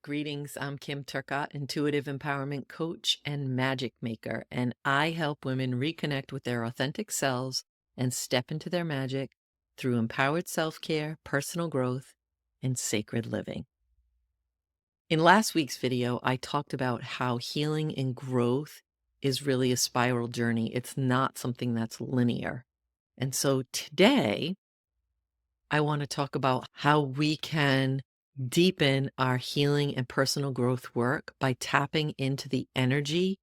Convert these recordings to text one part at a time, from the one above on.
Greetings, I'm Kim Turcotte, intuitive empowerment coach and magic maker, and I help women reconnect with their authentic selves and step into their magic through empowered self care, personal growth, and sacred living. In last week's video, I talked about how healing and growth is really a spiral journey. It's not something that's linear. And so today, I want to talk about how we can deepen our healing and personal growth work by tapping into the energy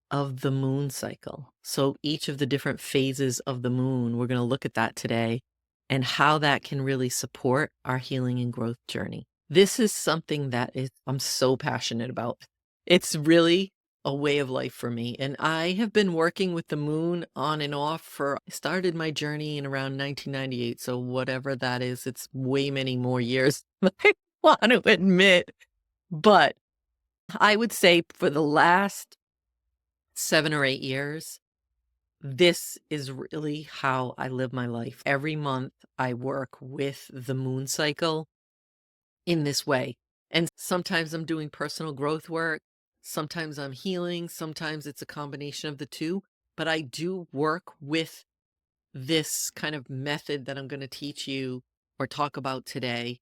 of the moon cycle. So, each of the different phases of the moon, we're going to look at that today and how that can really support our healing and growth journey. This is something I'm so passionate about. It's really a way of life for me. And I have been working with the moon on and off I started my journey in around 1998. So whatever that is, it's way many more years than I want to admit. But I would say for the last 7 or 8 years, this is really how I live my life. Every month I work with the moon cycle in this way. And sometimes I'm doing personal growth work, sometimes I'm healing, sometimes it's a combination of the two. But I do work with this kind of method that I'm going to teach you or talk about today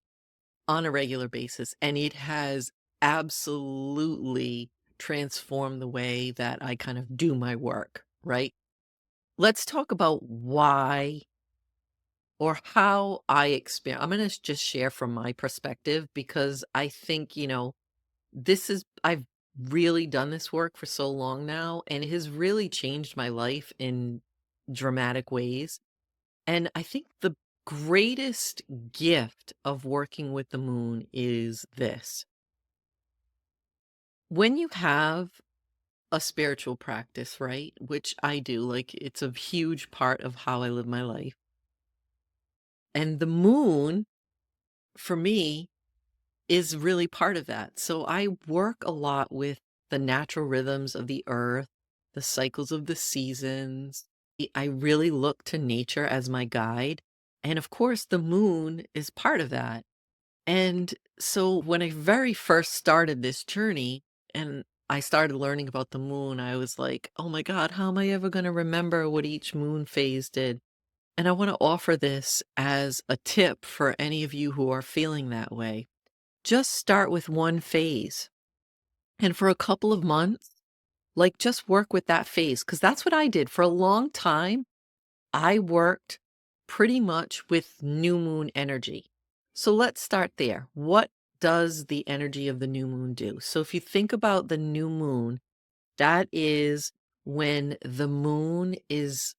on a regular basis. And it has absolutely transformed the way that I kind of do my work, right? Let's talk about why or how I experience. I'm going to just share from my perspective because I think, I've really done this work for so long now, and it has really changed my life in dramatic ways. And I think the greatest gift of working with the moon is this. When you have a spiritual practice, right? Which I do, like it's a huge part of how I live my life. And the moon, for me, is really part of that. So I work a lot with the natural rhythms of the earth, the cycles of the seasons. I really look to nature as my guide. And of course, the moon is part of that. And so when I very first started this journey and I started learning about the moon, I was like, oh my God, how am I ever going to remember what each moon phase did? And I want to offer this as a tip for any of you who are feeling that way. Just start with one phase. And for a couple of months, like just work with that phase. Because that's what I did for a long time. I worked pretty much with new moon energy. So let's start there. What does the energy of the new moon do? So if you think about the new moon, that is when the moon is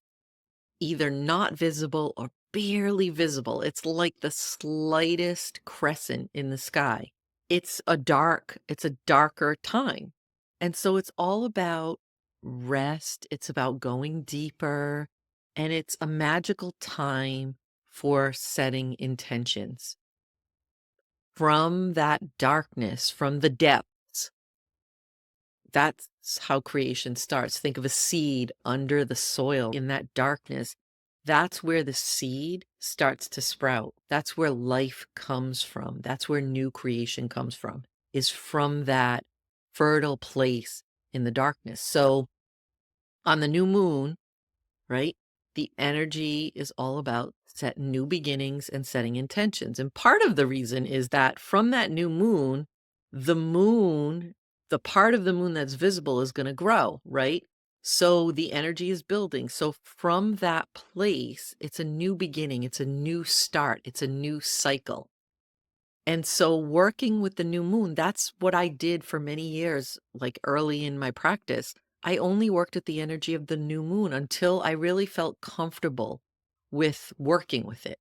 either not visible or barely visible. It's like the slightest crescent in the sky. It's a darker time. And so it's all about rest. It's about going deeper. And it's a magical time for setting intentions. From that darkness, from the depths, that's how creation starts. Think of a seed under the soil in that darkness. That's where the seed starts to sprout. That's where life comes from. That's where new creation comes from, is from that fertile place in the darkness. So on the new moon, right, the energy is all about setting new beginnings and setting intentions. And part of the reason is that from that new moon, the moon, the part of the moon that's visible is going to grow, right? So the energy is building. So from that place, it's a new beginning, it's a new start, it's a new cycle. And so working with the new moon, that's what I did for many years, like early in my practice. I only worked at the energy of the new moon until I really felt comfortable with working with it.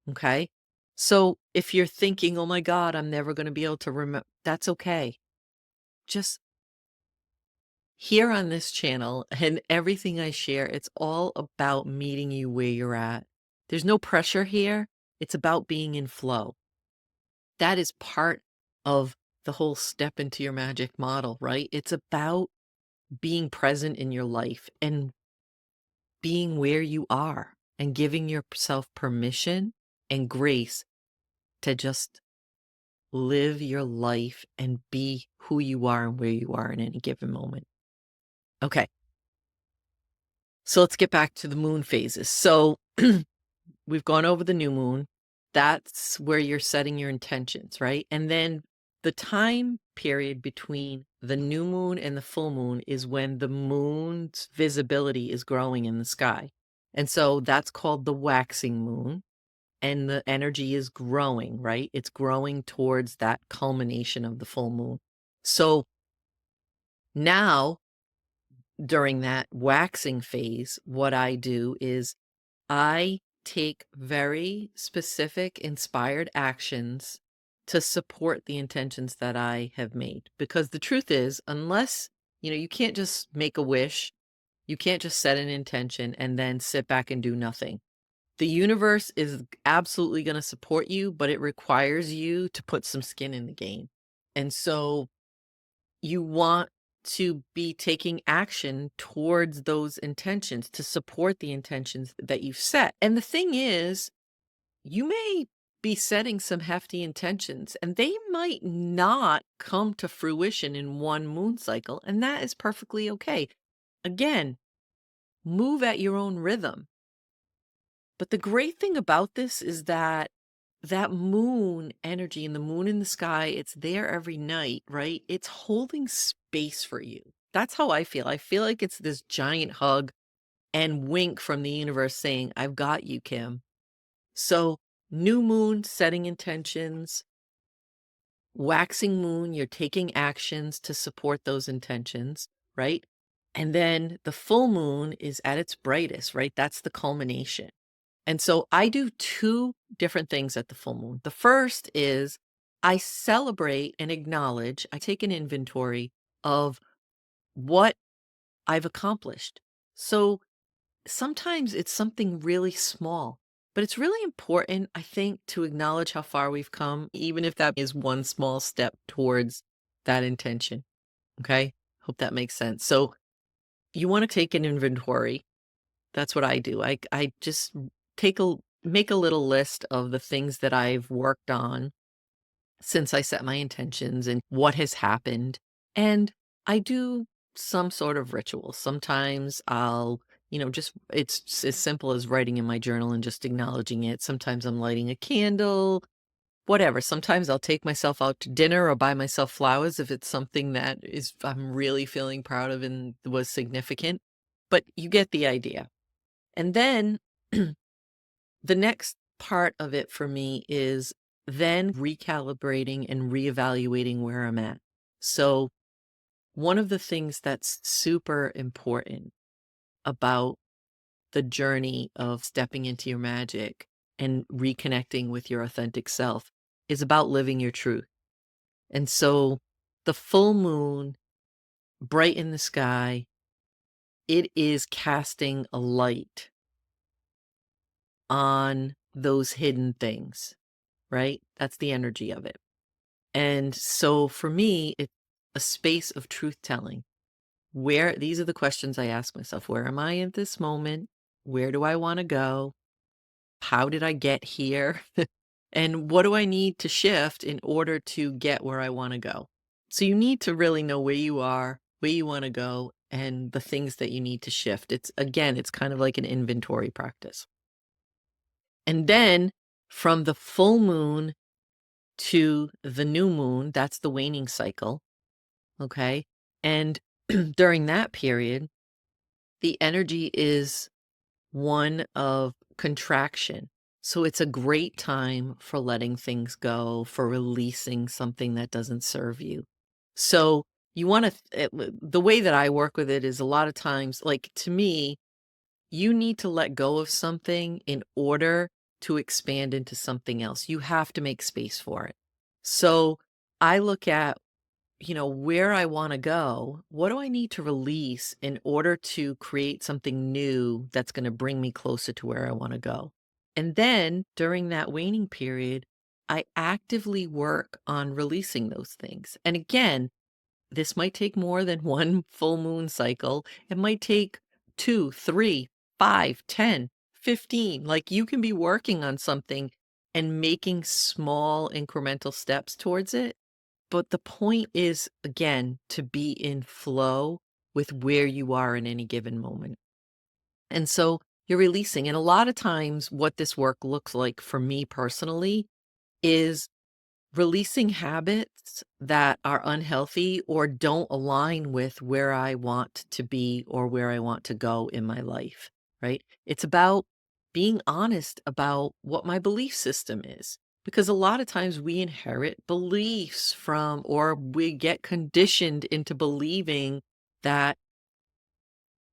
Okay. So if you're thinking, oh my God, I'm never going to be able to remember, that's okay. Just here on this channel and everything I share, it's all about meeting you where you're at. There's no pressure here. It's about being in flow. That is part of the whole step into your magic model, right? It's about being present in your life and being where you are and giving yourself permission and grace to just live your life and be who you are and where you are in any given moment. Okay. So let's get back to the moon phases. So we've gone over the new moon. That's where you're setting your intentions, right? And then the time period between the new moon and the full moon is when the moon's visibility is growing in the sky. And so that's called the waxing moon. And the energy is growing, right? It's growing towards that culmination of the full moon. So now, during that waxing phase, what I do is I take very specific inspired actions to support the intentions that I have made. Because the truth is, unless, you can't just make a wish, you can't just set an intention and then sit back and do nothing. The universe is absolutely going to support you, but it requires you to put some skin in the game. And so you want to be taking action towards those intentions to support the intentions that you've set. And the thing is, you may be setting some hefty intentions and they might not come to fruition in one moon cycle, and that is perfectly okay. Again, move at your own rhythm. But the great thing about this is that that moon energy and the moon in the sky, it's there every night, right? It's holding space for you. That's how I feel. I feel like it's this giant hug and wink from the universe saying, I've got you, Kim. So, new moon, setting intentions, waxing moon, you're taking actions to support those intentions, right? And then the full moon is at its brightest, right? That's the culmination. And so I do two different things at the full moon. The first is I celebrate and acknowledge, I take an inventory of what I've accomplished. So sometimes it's something really small, but it's really important, I think, to acknowledge how far we've come, even if that is one small step towards that intention. Okay. Hope that makes sense. So you want to take an inventory. That's what I do. I just make a little list of the things that I've worked on since I set my intentions and what has happened. And I do some sort of ritual. Sometimes I'll, just it's as simple as writing in my journal and just acknowledging it. Sometimes I'm lighting a candle, whatever. Sometimes I'll take myself out to dinner or buy myself flowers if it's something that is I'm really feeling proud of and was significant. But you get the idea. And then the next part of it for me is then recalibrating and reevaluating where I'm at. So, one of the things that's super important about the journey of stepping into your magic and reconnecting with your authentic self is about living your truth. And so, the full moon, bright in the sky, it is casting a light on those hidden things, right? That's the energy of it. And so for me, it's a space of truth telling. Where these are the questions I ask myself. Where am I at this moment? Where do I want to go? How did I get here? And what do I need to shift in order to get where I want to go? So you need to really know where you are, where you want to go, and the things that you need to shift. It's kind of like an inventory practice. And then from the full moon to the new moon, that's the waning cycle. Okay. And during that period, the energy is one of contraction. So it's a great time for letting things go, for releasing something that doesn't serve you. So you want to, the way that I work with it is a lot of times, like to me, you need to let go of something in order to expand into something else. You have to make space for it. So I look at, where I want to go. What do I need to release in order to create something new that's going to bring me closer to where I want to go? And then during that waning period, I actively work on releasing those things. And again, this might take more than one full moon cycle. It might take 2, 3, 5, 10, 15. Like you can be working on something and making small incremental steps towards it. But the point is, again, to be in flow with where you are in any given moment. And so you're releasing. And a lot of times, what this work looks like for me personally is releasing habits that are unhealthy or don't align with where I want to be or where I want to go in my life, right? It's about being honest about what my belief system is. Because a lot of times we inherit beliefs from, or we get conditioned into believing that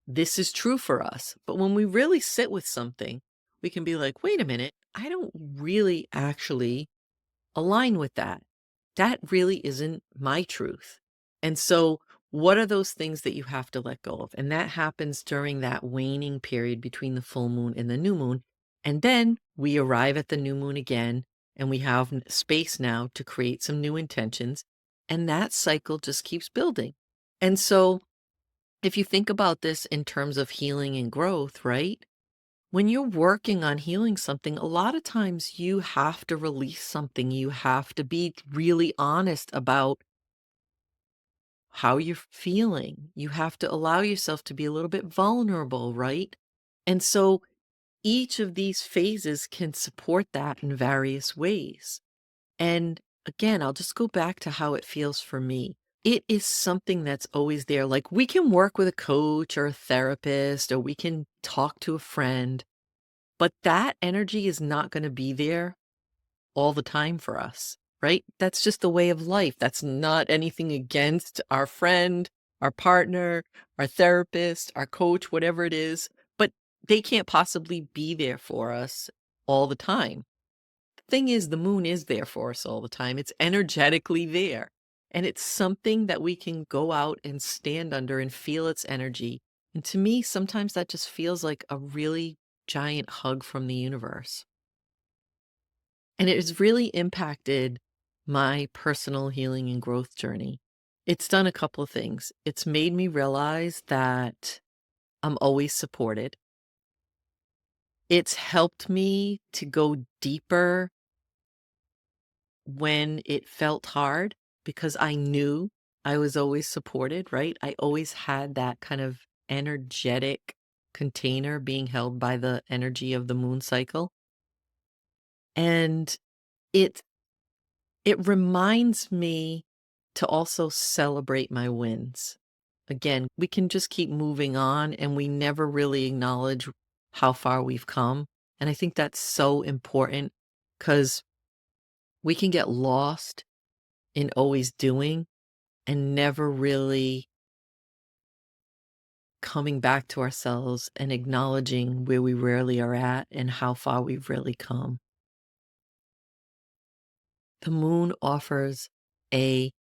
this is true for us. But when we really sit with something, we can be like, wait a minute, I don't really actually align with that. That really isn't my truth. And so, what are those things that you have to let go of? And that happens during that waning period between the full moon and the new moon. And then we arrive at the new moon again, and we have space now to create some new intentions. And that cycle just keeps building. And so, if you think about this in terms of healing and growth, right? When you're working on healing something, a lot of times you have to release something. You have to be really honest about how you're feeling. You have to allow yourself to be a little bit vulnerable, right? And so each of these phases can support that in various ways. And again, I'll just go back to how it feels for me. It is something that's always there. Like we can work with a coach or a therapist, or we can talk to a friend. But that energy is not gonna be there all the time for us, right? That's just the way of life. That's not anything against our friend, our partner, our therapist, our coach, whatever it is, but they can't possibly be there for us all the time. The thing is, the moon is there for us all the time. It's energetically there, and it's something that we can go out and stand under and feel its energy. And to me, sometimes that just feels like a really giant hug from the universe. And it has really impacted my personal healing and growth journey. It's done a couple of things. It's made me realize that I'm always supported. It's helped me to go deeper when it felt hard because I knew I was always supported, right? I always had that kind of energetic container being held by the energy of the moon cycle. And it it reminds me to also celebrate my wins. Again, we can just keep moving on and we never really acknowledge how far we've come. And I think that's so important because we can get lost in always doing and never really coming back to ourselves and acknowledging where we really are at and how far we've really come. The moon offers a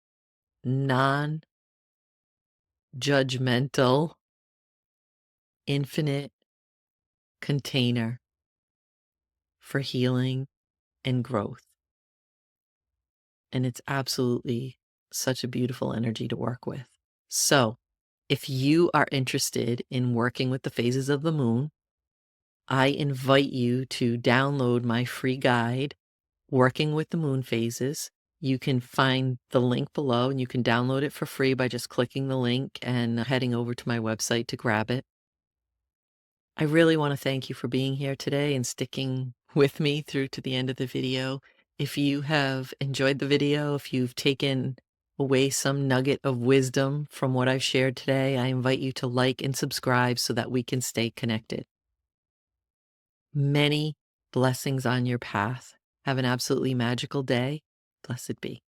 non judgmental, infinite container for healing and growth. And it's absolutely such a beautiful energy to work with. So, if you are interested in working with the phases of the moon, I invite you to download my free guide, Working with the Moon Phases. You can find the link below and you can download it for free by just clicking the link and heading over to my website to grab it. I really want to thank you for being here today and sticking with me through to the end of the video. If you have enjoyed the video, if you've taken away some nugget of wisdom from what I've shared today, I invite you to like and subscribe so that we can stay connected. Many blessings on your path. Have an absolutely magical day. Blessed be.